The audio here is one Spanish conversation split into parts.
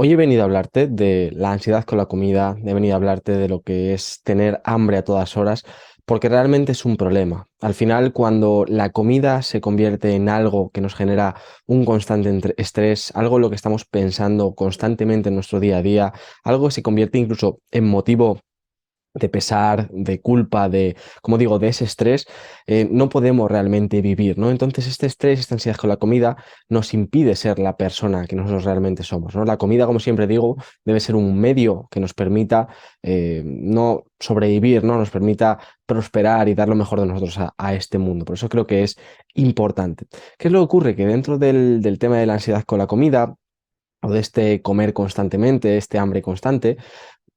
Hoy he venido a hablarte de la ansiedad con la comida, he venido a hablarte de lo que es tener hambre a todas horas, porque realmente es un problema. Al final, cuando la comida se convierte en algo que nos genera un constante estrés, algo en lo que estamos pensando constantemente en nuestro día a día, algo que se convierte incluso en motivo de pesar, de culpa, de, como digo, de ese estrés, no podemos realmente vivir, ¿no? Entonces, este estrés, esta ansiedad con la comida nos impide ser la persona que nosotros realmente somos, ¿no? La comida, como siempre digo, debe ser un medio que nos permita no sobrevivir, ¿no? Nos permita prosperar y dar lo mejor de nosotros a este mundo. Por eso creo que es importante. ¿Qué es lo que ocurre? Que dentro del tema de la ansiedad con la comida, o de este comer constantemente, este hambre constante,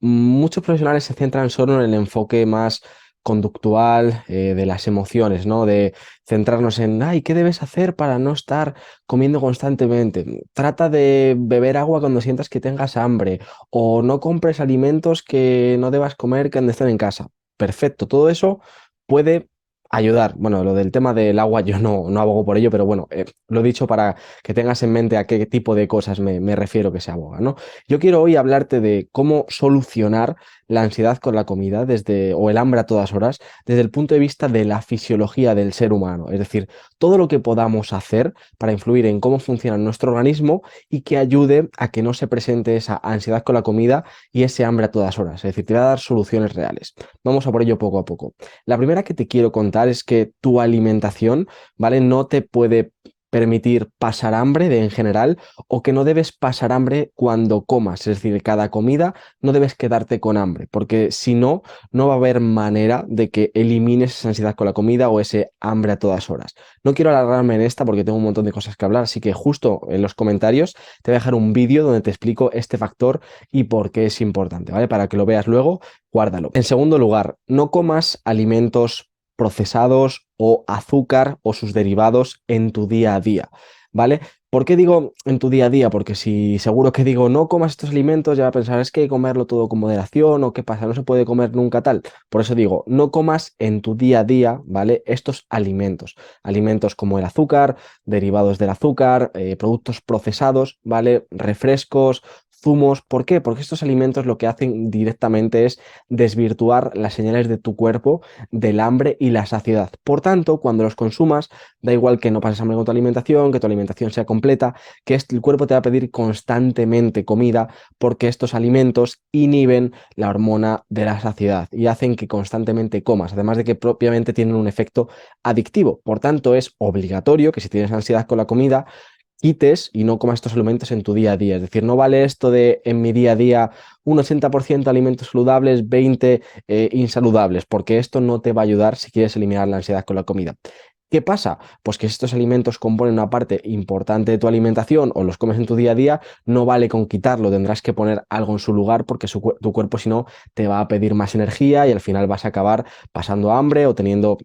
muchos profesionales se centran solo en el enfoque más conductual, de las emociones, ¿no? De centrarnos en, ay, ¿qué debes hacer para no estar comiendo constantemente? Trata de beber agua cuando sientas que tengas hambre o no compres alimentos que no debas comer que han de estar en casa. Perfecto, todo eso puede ayudar. Bueno, lo del tema del agua yo no abogo por ello, pero bueno, lo he dicho para que tengas en mente a qué tipo de cosas me refiero que se aboga, ¿no? Yo quiero hoy hablarte de cómo solucionar la ansiedad con la comida o el hambre a todas horas desde el punto de vista de la fisiología del ser humano. Es decir, todo lo que podamos hacer para influir en cómo funciona nuestro organismo y que ayude a que no se presente esa ansiedad con la comida y ese hambre a todas horas. Es decir, te voy a dar soluciones reales. Vamos a por ello poco a poco. La primera que te quiero contar es que tu alimentación, ¿vale? No te puede permitir pasar hambre en general, o que no debes pasar hambre cuando comas, es decir, cada comida no debes quedarte con hambre, porque si no, no va a haber manera de que elimines esa ansiedad con la comida o ese hambre a todas horas. No quiero alargarme en esta porque tengo un montón de cosas que hablar, así que justo en los comentarios te voy a dejar un vídeo donde te explico este factor y por qué es importante, ¿vale? Para que lo veas luego, guárdalo. En segundo lugar, no comas alimentos procesados o azúcar o sus derivados en tu día a día, ¿vale? ¿Por qué digo en tu día a día? Porque si seguro que digo no comas estos alimentos, ya va a pensar es que hay que comerlo todo con moderación o qué pasa, no se puede comer nunca tal. Por eso digo, no comas en tu día a día, ¿vale? Estos alimentos. Alimentos como el azúcar, derivados del azúcar, productos procesados, ¿vale? Refrescos, zumos. ¿Por qué? Porque estos alimentos lo que hacen directamente es desvirtuar las señales de tu cuerpo del hambre y la saciedad. Por tanto, cuando los consumas, da igual que no pases hambre con tu alimentación, que tu alimentación sea completa, que el cuerpo te va a pedir constantemente comida porque estos alimentos inhiben la hormona de la saciedad y hacen que constantemente comas, además de que propiamente tienen un efecto adictivo. Por tanto, es obligatorio que si tienes ansiedad con la comida, quites y no comas estos alimentos en tu día a día. Es decir, no vale esto de en mi día a día un 80% alimentos saludables, 20 insaludables, porque esto no te va a ayudar si quieres eliminar la ansiedad con la comida. ¿Qué pasa? Pues que si estos alimentos componen una parte importante de tu alimentación o los comes en tu día a día, no vale con quitarlo, tendrás que poner algo en su lugar porque tu cuerpo si no te va a pedir más energía y al final vas a acabar pasando hambre o teniendo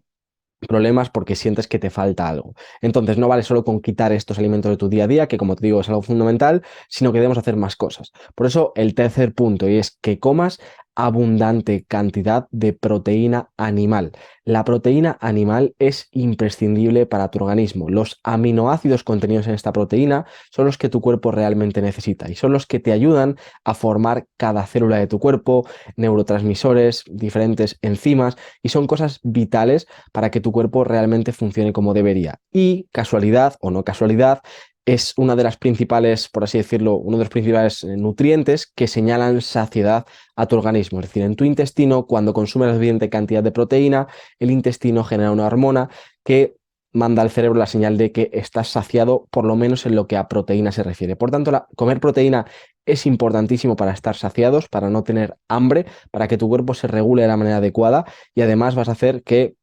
problemas porque sientes que te falta algo. Entonces, no vale solo con quitar estos alimentos de tu día a día, que como te digo es algo fundamental, sino que debemos hacer más cosas. Por eso, el tercer punto, y es que comas abundante cantidad de proteína animal. La proteína animal es imprescindible para tu organismo. Los aminoácidos contenidos en esta proteína son los que tu cuerpo realmente necesita y son los que te ayudan a formar cada célula de tu cuerpo, neurotransmisores, diferentes enzimas, y son cosas vitales para que tu cuerpo realmente funcione como debería. Y casualidad o no casualidad, es una de las principales, por así decirlo, uno de los principales nutrientes que señalan saciedad a tu organismo. Es decir, en tu intestino, cuando consumes la suficiente cantidad de proteína, el intestino genera una hormona que manda al cerebro la señal de que estás saciado, por lo menos en lo que a proteína se refiere. Por tanto, comer proteína es importantísimo para estar saciados, para no tener hambre, para que tu cuerpo se regule de la manera adecuada, y además vas a hacer que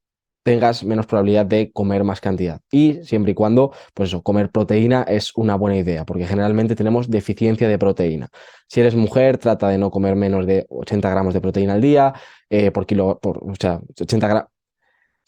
tengas menos probabilidad de comer más cantidad. Y siempre y cuando, pues eso, comer proteína es una buena idea, porque generalmente tenemos deficiencia de proteína. Si eres mujer, trata de no comer menos de 80 gramos de proteína al día, o sea, 80 gramos.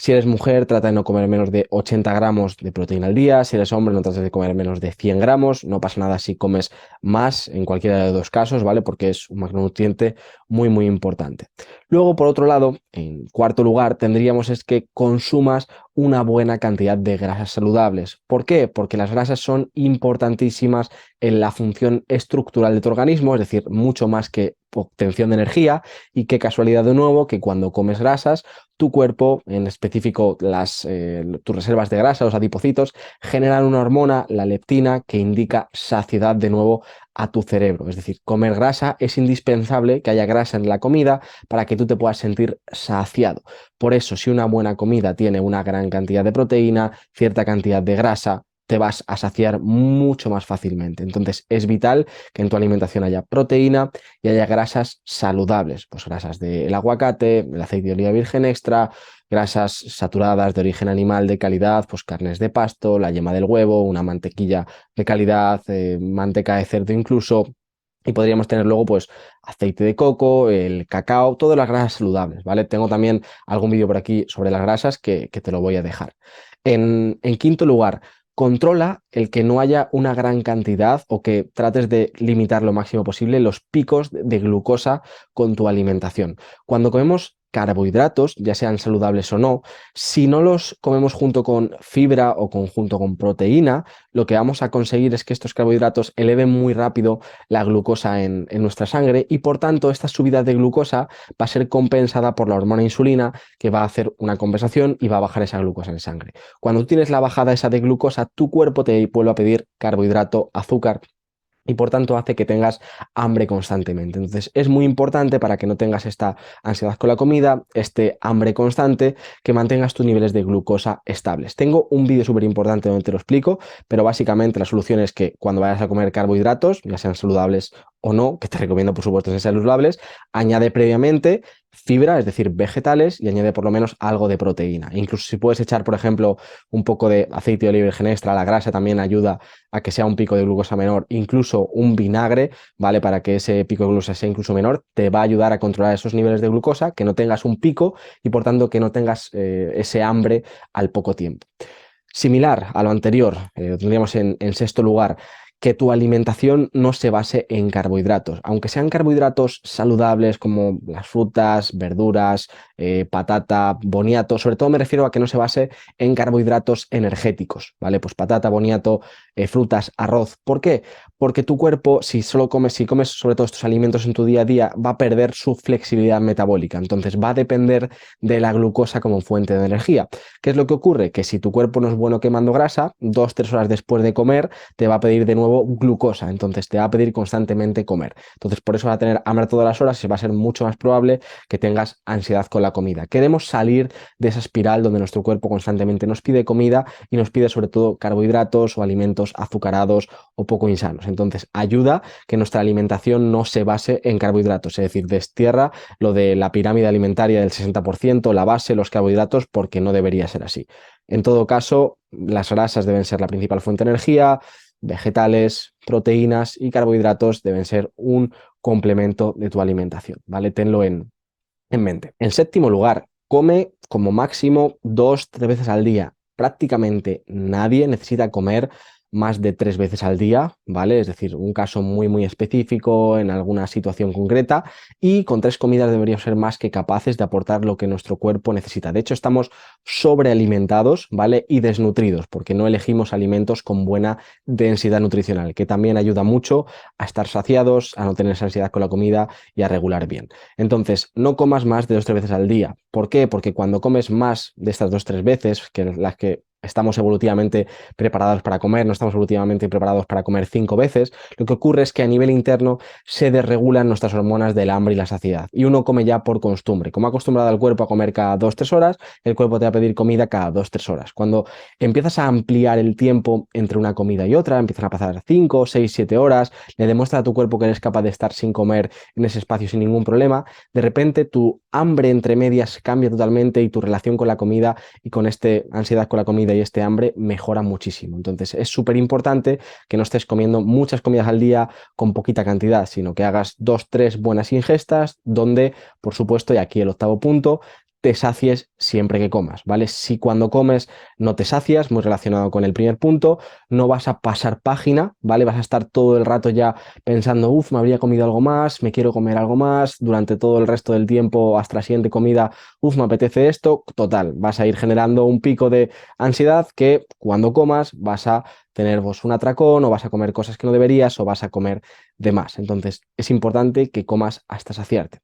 Si eres mujer, trata de no comer menos de 80 gramos de proteína al día. Si eres hombre, no trates de comer menos de 100 gramos. No pasa nada si comes más en cualquiera de los dos casos, ¿vale? Porque es un macronutriente muy, muy importante. Luego, por otro lado, en cuarto lugar, tendríamos es que consumas una buena cantidad de grasas saludables. ¿Por qué? Porque las grasas son importantísimas en la función estructural de tu organismo, es decir, mucho más que obtención de energía, y qué casualidad de nuevo que cuando comes grasas, tu cuerpo, en específico tus reservas de grasa, los adipocitos, generan una hormona, la leptina, que indica saciedad de nuevo a tu cerebro. Es decir, comer grasa es indispensable, que haya grasa en la comida para que tú te puedas sentir saciado. Por eso, si una buena comida tiene una gran cantidad de proteína, cierta cantidad de grasa, te vas a saciar mucho más fácilmente. Entonces, es vital que en tu alimentación haya proteína y haya grasas saludables, pues grasas del aguacate, el aceite de oliva virgen extra, grasas saturadas de origen animal de calidad, pues carnes de pasto, la yema del huevo, una mantequilla de calidad, manteca de cerdo incluso. Y podríamos tener luego, pues, aceite de coco, el cacao, todas las grasas saludables, ¿vale? Tengo también algún vídeo por aquí sobre las grasas que te lo voy a dejar. En quinto lugar, controla el que no haya una gran cantidad o que trates de limitar lo máximo posible los picos de glucosa con tu alimentación. Cuando comemos carbohidratos, ya sean saludables o no, si no los comemos junto con fibra o junto con proteína, lo que vamos a conseguir es que estos carbohidratos eleven muy rápido la glucosa en nuestra sangre, y por tanto esta subida de glucosa va a ser compensada por la hormona insulina, que va a hacer una compensación y va a bajar esa glucosa en sangre. Cuando tú tienes la bajada esa de glucosa, tu cuerpo te vuelve a pedir carbohidrato, azúcar, y por tanto hace que tengas hambre constantemente. Entonces es muy importante, para que no tengas esta ansiedad con la comida, este hambre constante, que mantengas tus niveles de glucosa estables. Tengo un vídeo súper importante donde te lo explico, pero básicamente la solución es que cuando vayas a comer carbohidratos, ya sean saludables o no, que te recomiendo por supuesto que sean saludables, añade previamente fibra, es decir, vegetales, y añade por lo menos algo de proteína. Incluso si puedes echar, por ejemplo, un poco de aceite de oliva virgen extra, la grasa también ayuda a que sea un pico de glucosa menor, incluso un vinagre, ¿vale? Para que ese pico de glucosa sea incluso menor, te va a ayudar a controlar esos niveles de glucosa, que no tengas un pico y por tanto que no tengas ese hambre al poco tiempo. Similar a lo anterior, lo tendríamos en sexto lugar, que tu alimentación no se base en carbohidratos, aunque sean carbohidratos saludables como las frutas, verduras, patata, boniato. Sobre todo me refiero a que no se base en carbohidratos energéticos, ¿vale? Pues patata, boniato, frutas, arroz. ¿Por qué? Porque tu cuerpo, si comes sobre todo estos alimentos en tu día a día, va a perder su flexibilidad metabólica. Entonces va a depender de la glucosa como fuente de energía. ¿Qué es lo que ocurre? Que si tu cuerpo no es bueno quemando grasa, 2-3 horas después de comer te va a pedir de nuevo glucosa, entonces te va a pedir constantemente comer. Entonces por eso va a tener hambre todas las horas y va a ser mucho más probable que tengas ansiedad con la comida. Queremos salir de esa espiral donde nuestro cuerpo constantemente nos pide comida y nos pide sobre todo carbohidratos o alimentos azucarados o poco insanos. Entonces ayuda que nuestra alimentación no se base en carbohidratos, es decir, destierra lo de la pirámide alimentaria del 60%, la base, los carbohidratos, porque no debería ser así. En todo caso, las grasas deben ser la principal fuente de energía, vegetales, proteínas y carbohidratos deben ser un complemento de tu alimentación, ¿vale? Tenlo en mente. En séptimo lugar, come como máximo 2-3 veces al día. Prácticamente nadie necesita comer más de 3 veces al día, ¿vale? Es decir, un caso muy específico en alguna situación concreta, y con 3 comidas deberíamos ser más que capaces de aportar lo que nuestro cuerpo necesita. De hecho, estamos sobrealimentados, ¿vale? Y desnutridos, porque no elegimos alimentos con buena densidad nutricional, que también ayuda mucho a estar saciados, a no tener esa ansiedad con la comida y a regular bien. Entonces, no comas más de 2-3 veces al día. ¿Por qué? Porque cuando comes más de estas 2-3 veces, que las que estamos evolutivamente preparados para comer, no estamos evolutivamente preparados para comer 5 veces, lo que ocurre es que a nivel interno se desregulan nuestras hormonas del hambre y la saciedad. Y uno come ya por costumbre. Como ha acostumbrado al cuerpo a comer cada 2-3 horas, el cuerpo te va a pedir comida cada 2-3 horas. Cuando empiezas a ampliar el tiempo entre una comida y otra, empiezan a pasar 5, 6, 7 horas, le demuestra a tu cuerpo que eres capaz de estar sin comer en ese espacio sin ningún problema, de repente tu hambre entre medias cambia totalmente y tu relación con la comida y con este ansiedad con la comida y este hambre mejora muchísimo. Entonces es súper importante que no estés comiendo muchas comidas al día con poquita cantidad, sino que hagas 2-3 buenas ingestas donde, por supuesto, y aquí el octavo punto, te sacies siempre que comas, ¿vale? Si cuando comes no te sacias, muy relacionado con el primer punto, no vas a pasar página, ¿vale? Vas a estar todo el rato ya pensando, uff, me habría comido algo más, me quiero comer algo más, durante todo el resto del tiempo hasta la siguiente comida, uff, me apetece esto, total, vas a ir generando un pico de ansiedad que cuando comas vas a tener vos un atracón o vas a comer cosas que no deberías o vas a comer de más. Entonces es importante que comas hasta saciarte.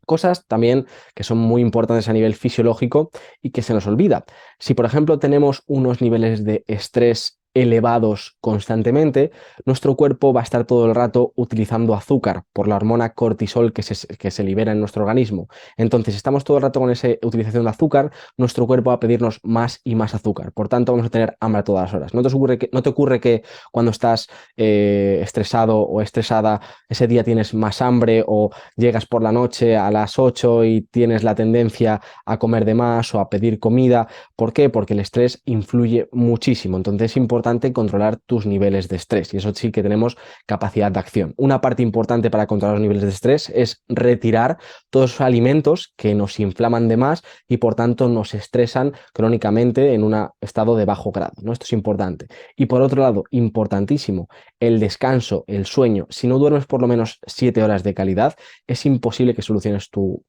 Cosas también que son muy importantes a nivel fisiológico y que se nos olvida. Si, por ejemplo, tenemos unos niveles de estrés elevados constantemente, nuestro cuerpo va a estar todo el rato utilizando azúcar por la hormona cortisol que se libera en nuestro organismo. Entonces, si estamos todo el rato con esa utilización de azúcar, nuestro cuerpo va a pedirnos más y más azúcar. Por tanto, vamos a tener hambre a todas las horas. ¿No te ocurre que cuando estás estresado o estresada, ese día tienes más hambre o llegas por la noche a las 8 y tienes la tendencia a comer de más o a pedir comida? ¿Por qué? Porque el estrés influye muchísimo. Entonces es importante controlar tus niveles de estrés y eso sí que tenemos capacidad de acción. Una parte importante para controlar los niveles de estrés es retirar todos los alimentos que nos inflaman de más y por tanto nos estresan crónicamente en un estado de bajo grado, ¿no? Esto es importante. Y por otro lado, importantísimo, el descanso, el sueño. Si no duermes por lo menos 7 horas de calidad, es imposible que soluciones tu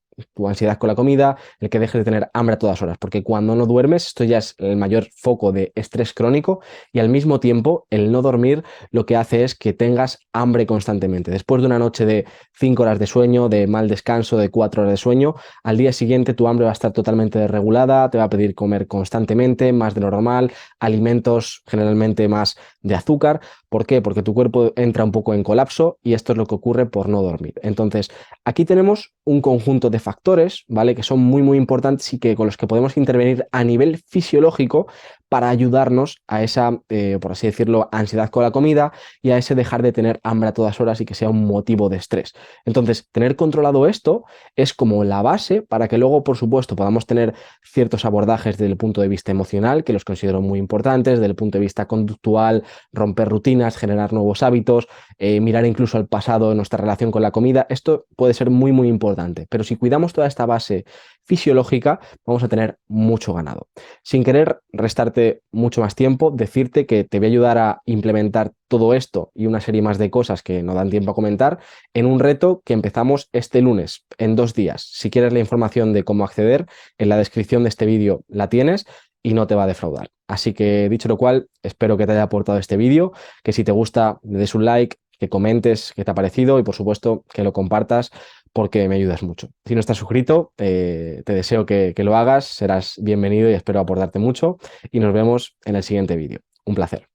ansiedad con la comida, el que dejes de tener hambre a todas horas, porque cuando no duermes, esto ya es el mayor foco de estrés crónico y al mismo tiempo el no dormir lo que hace es que tengas hambre constantemente. Después de una noche de 5 horas de sueño, de mal descanso, de 4 horas de sueño, al día siguiente tu hambre va a estar totalmente desregulada, te va a pedir comer constantemente, más de lo normal, alimentos generalmente más de azúcar. ¿Por qué? Porque tu cuerpo entra un poco en colapso y esto es lo que ocurre por no dormir. Entonces, aquí tenemos un conjunto de factores, ¿vale? Que son muy, muy importantes y que con los que podemos intervenir a nivel fisiológico para ayudarnos a esa, por así decirlo, ansiedad con la comida y a ese dejar de tener hambre a todas horas y que sea un motivo de estrés. Entonces, tener controlado esto es como la base para que luego, por supuesto, podamos tener ciertos abordajes desde el punto de vista emocional, que los considero muy importantes, desde el punto de vista conductual, romper rutinas, generar nuevos hábitos, mirar incluso al pasado en nuestra relación con la comida. Esto puede ser muy, muy importante, pero si cuidamos toda esta base fisiológica, vamos a tener mucho ganado. Sin querer restarte mucho más tiempo, decirte que te voy a ayudar a implementar todo esto y una serie más de cosas que no dan tiempo a comentar en un reto que empezamos este lunes, en 2 días. Si quieres la información de cómo acceder, en la descripción de este vídeo la tienes y no te va a defraudar. Así que dicho lo cual, espero que te haya aportado este vídeo, que si te gusta, le des un like, que comentes qué te ha parecido y por supuesto que lo compartas porque me ayudas mucho. Si no estás suscrito, te deseo que lo hagas, serás bienvenido y espero aportarte mucho y nos vemos en el siguiente vídeo. Un placer.